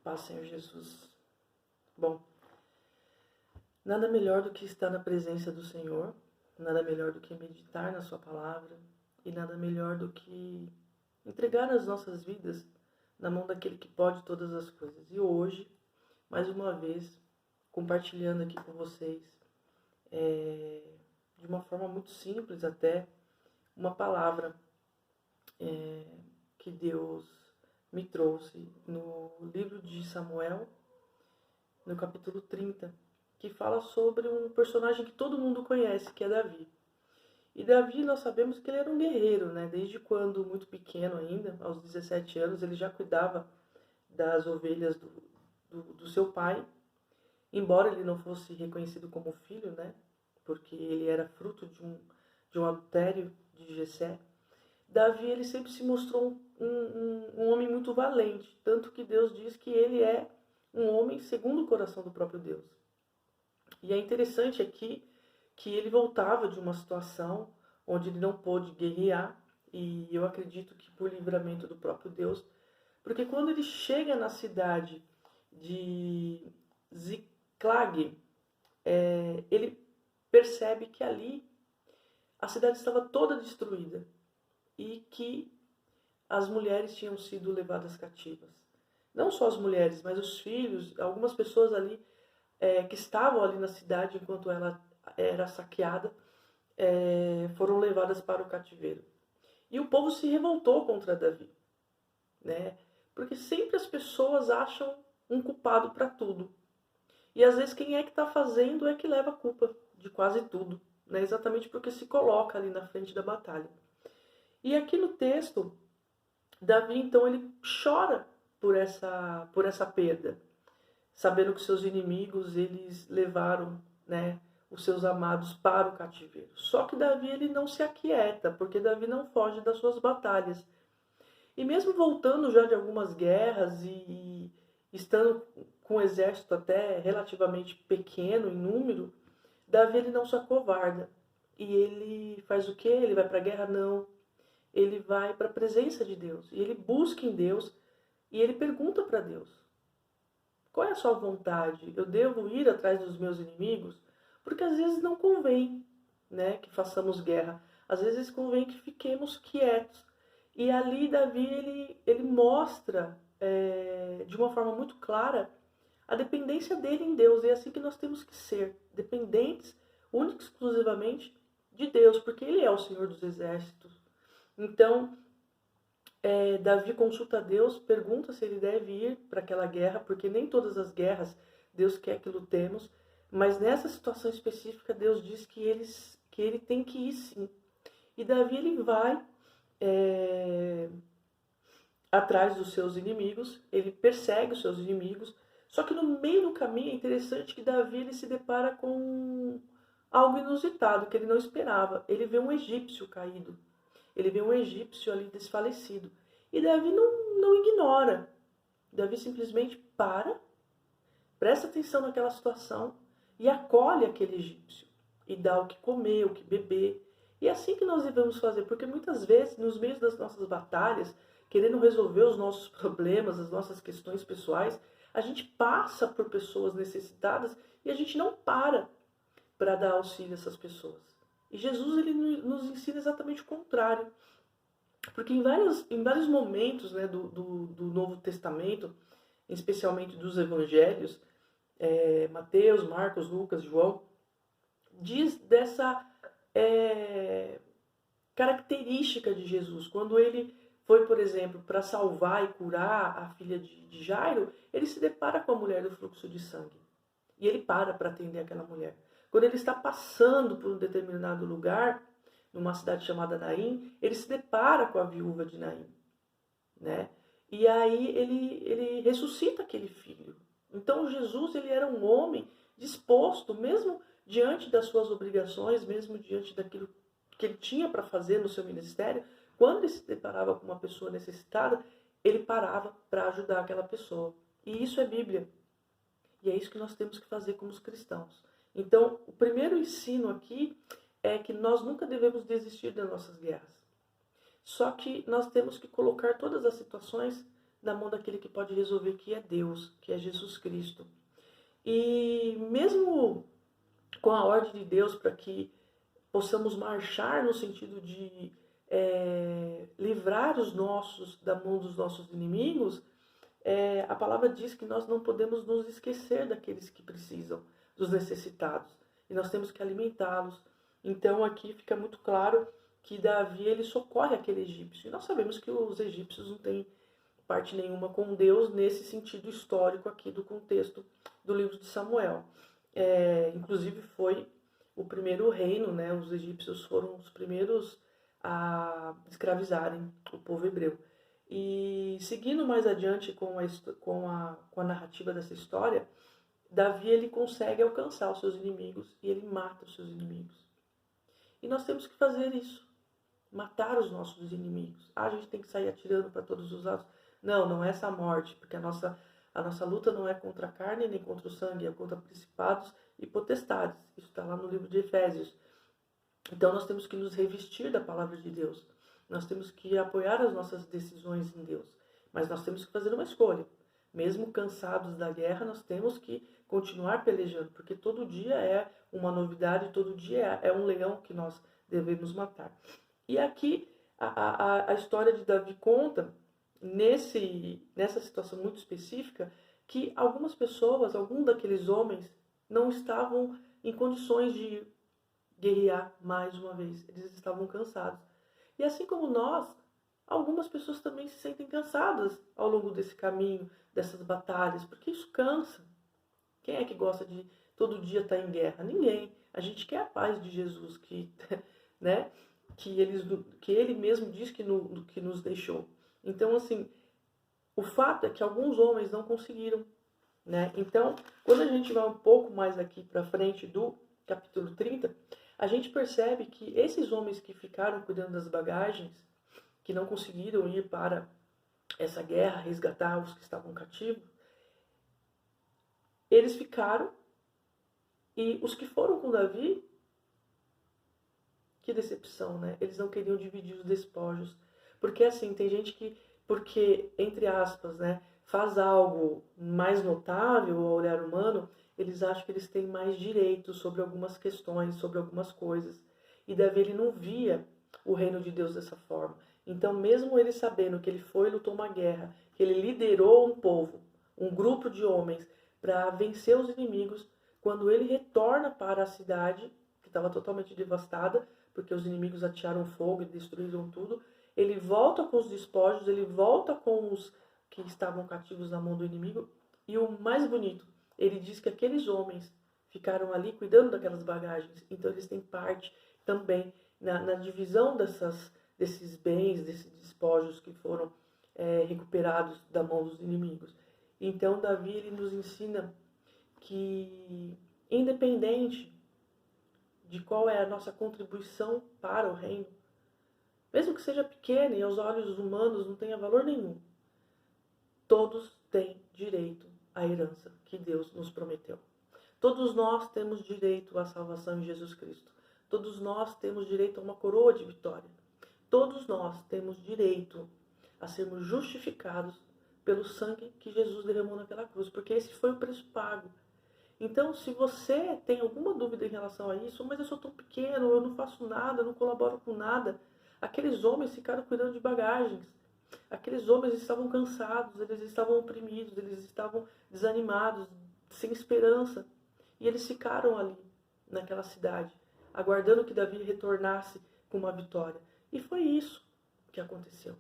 Paz, Senhor Jesus. Bom, nada melhor do que estar na presença do Senhor, nada melhor do que meditar na sua palavra e nada melhor do que entregar as nossas vidas na mão daquele que pode todas as coisas. E hoje, mais uma vez, compartilhando aqui com vocês, de uma forma muito simples até, uma palavra que Deus me trouxe no livro de Samuel, no capítulo 30, que fala sobre um personagem que todo mundo conhece, que é Davi. E Davi, nós sabemos que ele era um guerreiro, né? Desde quando, muito pequeno ainda, aos 17 anos, ele já cuidava das ovelhas do seu pai, embora ele não fosse reconhecido como filho, né? Porque ele era fruto de um adultério de Jessé. Davi, ele sempre se mostrou um homem muito valente, tanto que Deus diz que ele é um homem segundo o coração do próprio Deus. E é interessante aqui que ele voltava de uma situação onde ele não pôde guerrear, e eu acredito que por livramento do próprio Deus, porque quando ele chega na cidade de Ziklag, ele percebe que ali a cidade estava toda destruída e que as mulheres tinham sido levadas cativas. Não só as mulheres, mas os filhos, algumas pessoas ali que estavam ali na cidade enquanto ela era saqueada, foram levadas para o cativeiro. E o povo se revoltou contra Davi, né? Porque sempre as pessoas acham um culpado para tudo. E às vezes quem é que está fazendo é que leva a culpa de quase tudo, né? Exatamente porque se coloca ali na frente da batalha. E aqui no texto, Davi, então, ele chora por essa perda, sabendo que seus inimigos, eles levaram, né, os seus amados para o cativeiro. Só que Davi, ele não se aquieta, porque Davi não foge das suas batalhas. E mesmo voltando já de algumas guerras e estando com um exército até relativamente pequeno em número, Davi, ele não se acovarda. E ele faz o quê? Ele vai para a guerra? Não. Ele vai para a presença de Deus. E ele busca em Deus e ele pergunta para Deus: qual é a sua vontade? Eu devo ir atrás dos meus inimigos? Porque às vezes não convém, né, que façamos guerra. Às vezes convém que fiquemos quietos. E ali Davi, ele mostra de uma forma muito clara a dependência dele em Deus. E é assim que nós temos que ser, dependentes, única e exclusivamente de Deus, porque Ele é o Senhor dos Exércitos. Então, Davi consulta a Deus, pergunta se ele deve ir para aquela guerra, porque nem todas as guerras Deus quer que lutemos, mas nessa situação específica Deus diz que ele tem que ir sim. E Davi, ele vai atrás dos seus inimigos, ele persegue os seus inimigos, só que no meio do caminho é interessante que Davi, ele se depara com algo inusitado que ele não esperava. Ele vê um egípcio caído. Ele vê um egípcio ali desfalecido. E Davi não ignora. Davi simplesmente presta atenção naquela situação e acolhe aquele egípcio. E dá o que comer, o que beber. E é assim que nós devemos fazer, porque muitas vezes, nos meios das nossas batalhas, querendo resolver os nossos problemas, as nossas questões pessoais, a gente passa por pessoas necessitadas e a gente não para dar auxílio a essas pessoas. E Jesus, ele nos ensina exatamente o contrário. Porque em vários momentos, né, do Novo Testamento, especialmente dos Evangelhos, Mateus, Marcos, Lucas, João, diz dessa característica de Jesus. Quando ele foi, por exemplo, para salvar e curar a filha de Jairo, ele se depara com a mulher do fluxo de sangue. E ele para atender aquela mulher. Quando ele está passando por um determinado lugar, numa cidade chamada Naim, ele se depara com a viúva de Naim, né? E aí ele ressuscita aquele filho. Então Jesus, ele era um homem disposto, mesmo diante das suas obrigações, mesmo diante daquilo que ele tinha para fazer no seu ministério, quando ele se deparava com uma pessoa necessitada, ele parava para ajudar aquela pessoa. E isso é Bíblia. E é isso que nós temos que fazer como os cristãos. Então, o primeiro ensino aqui é que nós nunca devemos desistir das nossas guerras. Só que nós temos que colocar todas as situações na mão daquele que pode resolver, que é Deus, que é Jesus Cristo. E mesmo com a ordem de Deus para que possamos marchar no sentido de livrar os nossos da mão dos nossos inimigos, a palavra diz que nós não podemos nos esquecer daqueles que precisam, dos necessitados, e nós temos que alimentá-los. Então aqui fica muito claro que Davi ele socorre aquele egípcio, e nós sabemos que os egípcios não têm parte nenhuma com Deus nesse sentido histórico aqui do contexto do livro de Samuel. Inclusive foi o primeiro reino, né? Os egípcios foram os primeiros a escravizarem o povo hebreu. E seguindo mais adiante com a narrativa dessa história, Davi ele consegue alcançar os seus inimigos e ele mata os seus inimigos. E nós temos que fazer isso, matar os nossos inimigos. A gente tem que sair atirando para todos os lados. Não, não é essa morte, porque a nossa luta não é contra a carne nem contra o sangue, é contra principados e potestades. Isso está lá no livro de Efésios. Então nós temos que nos revestir da palavra de Deus. Nós temos que apoiar as nossas decisões em Deus. Mas nós temos que fazer uma escolha. Mesmo cansados da guerra, nós temos que continuar pelejando, porque todo dia é uma novidade, todo dia é um leão que nós devemos matar. E aqui a história de Davi conta, nessa situação muito específica, que algumas pessoas, alguns daqueles homens, não estavam em condições de guerrear mais uma vez. Eles estavam cansados. E assim como nós, algumas pessoas também se sentem cansadas ao longo desse caminho, dessas batalhas, porque isso cansa. Quem é que gosta de todo dia estar em guerra? Ninguém. A gente quer a paz de Jesus, né, que ele mesmo diz que nos deixou. Então, assim, o fato é que alguns homens não conseguiram, né? Então, quando a gente vai um pouco mais aqui para frente do capítulo 30, a gente percebe que esses homens que ficaram cuidando das bagagens, que não conseguiram ir para essa guerra, resgatar os que estavam cativos, eles ficaram, e os que foram com Davi, que decepção, né? Eles não queriam dividir os despojos. Porque assim, tem gente que, porque, entre aspas, né, faz algo mais notável ao olhar humano, eles acham que eles têm mais direitos sobre algumas questões, sobre algumas coisas. E Davi ele não via o reino de Deus dessa forma. Então, mesmo ele sabendo que ele foi e lutou uma guerra, que ele liderou um povo, um grupo de homens, para vencer os inimigos, quando ele retorna para a cidade, que estava totalmente devastada, porque os inimigos atearam fogo e destruíram tudo, ele volta com os despojos, ele volta com os que estavam cativos na mão do inimigo, e o mais bonito, ele diz que aqueles homens ficaram ali cuidando daquelas bagagens, então eles têm parte também na divisão desses bens, desses despojos que foram recuperados da mão dos inimigos. Então Davi ele nos ensina que, independente de qual é a nossa contribuição para o reino, mesmo que seja pequena e aos olhos humanos não tenha valor nenhum, todos têm direito à herança que Deus nos prometeu. Todos nós temos direito à salvação em Jesus Cristo. Todos nós temos direito a uma coroa de vitória. Todos nós temos direito a sermos justificados pelo sangue que Jesus derramou naquela cruz, porque esse foi o preço pago. Então, se você tem alguma dúvida em relação a isso, mas eu sou tão pequeno, eu não faço nada, eu não colaboro com nada, aqueles homens ficaram cuidando de bagagens. Aqueles homens estavam cansados, eles estavam oprimidos, eles estavam desanimados, sem esperança. E eles ficaram ali, naquela cidade, aguardando que Davi retornasse com uma vitória. E foi isso que aconteceu.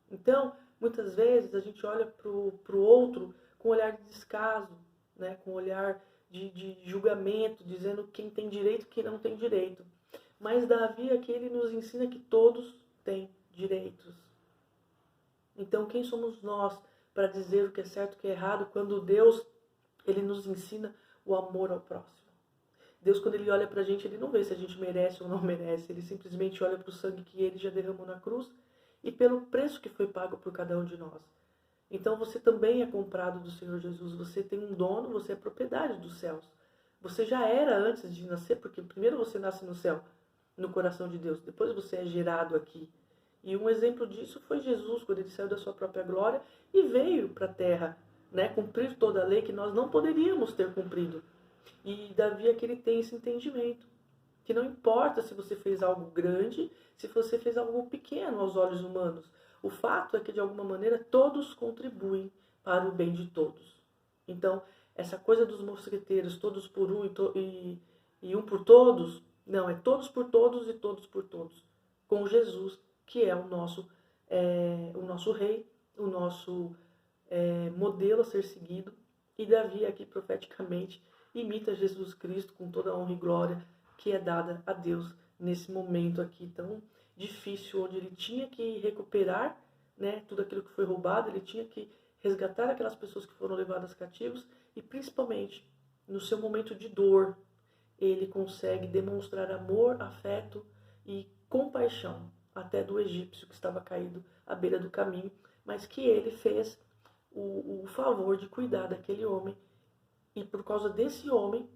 Então, muitas vezes a gente olha para o outro com um olhar de descaso, né? Com um olhar de julgamento, dizendo quem tem direito e quem não tem direito. Mas Davi aqui ele nos ensina que todos têm direitos. Então, quem somos nós para dizer o que é certo e o que é errado, quando Deus ele nos ensina o amor ao próximo? Deus, quando ele olha para a gente, ele não vê se a gente merece ou não merece. Ele simplesmente olha para o sangue que ele já derramou na cruz e pelo preço que foi pago por cada um de nós. Então, você também é comprado do Senhor Jesus. Você tem um dono, você é propriedade dos céus. Você já era antes de nascer, porque primeiro você nasce no céu, no coração de Deus. Depois você é gerado aqui. E um exemplo disso foi Jesus, quando ele saiu da sua própria glória e veio para a terra, né, cumprir toda a lei que nós não poderíamos ter cumprido. E Davi é que ele tem esse entendimento, que não importa se você fez algo grande, se você fez algo pequeno aos olhos humanos. O fato é que, de alguma maneira, todos contribuem para o bem de todos. Então, essa coisa dos mosqueteiros, todos por um e um por todos, não, é todos por todos e todos por todos. Com Jesus, que é o nosso rei, o nosso modelo a ser seguido. E Davi aqui profeticamente imita Jesus Cristo com toda a honra e glória que é dada a Deus nesse momento aqui tão difícil, onde ele tinha que recuperar, né, tudo aquilo que foi roubado, ele tinha que resgatar aquelas pessoas que foram levadas cativos e principalmente no seu momento de dor ele consegue demonstrar amor, afeto e compaixão até do egípcio que estava caído à beira do caminho, mas que ele fez o favor de cuidar daquele homem. E por causa desse homem,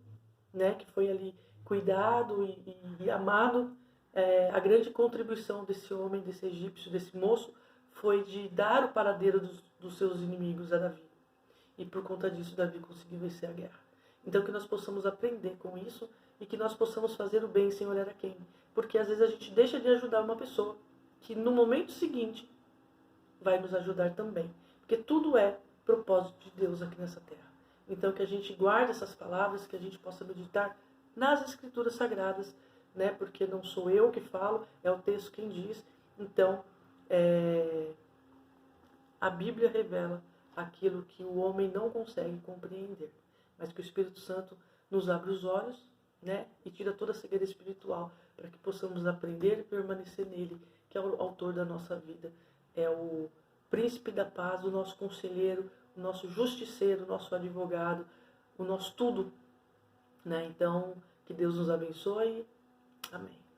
né, que foi ali cuidado e amado, a grande contribuição desse homem, desse egípcio, desse moço, foi de dar o paradeiro dos seus inimigos a Davi. E por conta disso, Davi conseguiu vencer a guerra. Então que nós possamos aprender com isso e que nós possamos fazer o bem sem olhar a quem. Porque às vezes a gente deixa de ajudar uma pessoa que no momento seguinte vai nos ajudar também. Porque tudo é propósito de Deus aqui nessa terra. Então que a gente guarde essas palavras, que a gente possa meditar nas Escrituras Sagradas, né? Porque não sou eu que falo, é o texto quem diz. Então, a Bíblia revela aquilo que o homem não consegue compreender, mas que o Espírito Santo nos abre os olhos, né? E tira toda a cegueira espiritual, para que possamos aprender e permanecer nele, que é o autor da nossa vida, é o príncipe da paz, o nosso conselheiro, o nosso justiceiro, o nosso advogado, o nosso tudo, né? Então, que Deus nos abençoe. Amém.